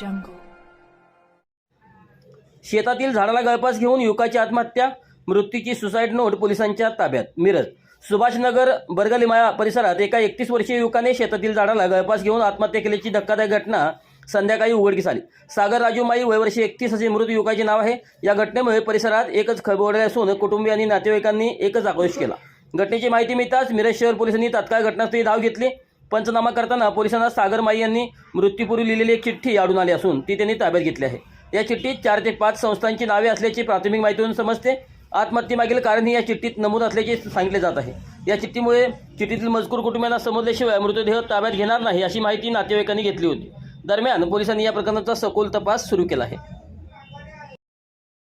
jungle. शेतातील झाडाला गळफास घेऊन युवकाची आत्महत्या, मृत्यूची सुसाईड नोट पोलिसांच्या ताब्यात. मिरज सुभाषनगर बर्गलिमाया परिसरात एका 31 वर्षीय युवकाने शेतातील झाडाला गळफास घेऊन आत्महत्या केल्याची धक्कादायक घटना संध्याकाळी उघडकीस आली. सागर राजू माई वय वर्ष 31 असे मृत युवकाचे नाव आहे. या घटनेमुळे परिसरात एकच खळबळ उडाली असून कुटुंबीय आणि नातेवाईकांनी एकच आक्रोश केला. घटनेची माहिती मिळताच मिरज शहर पोलिसांनी तात्काळ घटनास्थळी धाव घेतली. पंचनामा करताना पोलिसांना सागर माई यांनी मृत्यूपूर्वी लिहिलेली एक चिठ्ठी आढळून आली असून ती त्यांनी ताब्यात घेतली आहे. या चिठ्ठीत 4 ते 5 संस्थांची नावे असल्याची प्राथमिक माहितीवरून समजते. आत्महत्येमागील कारणही या चिठ्ठीत नमूद असल्याचे सांगितले जात आहे. या चिठ्ठीमुळे चिठ्ठीतील मजकूर कुटुंबियांना समजल्याशिवाय मृतदेह ताब्यात घेणार नाही अशी माहिती नातेवाईकांनी घेतली होती. दरम्यान पोलिसांनी या प्रकरणाचा सखोल तपास सुरू केला आहे.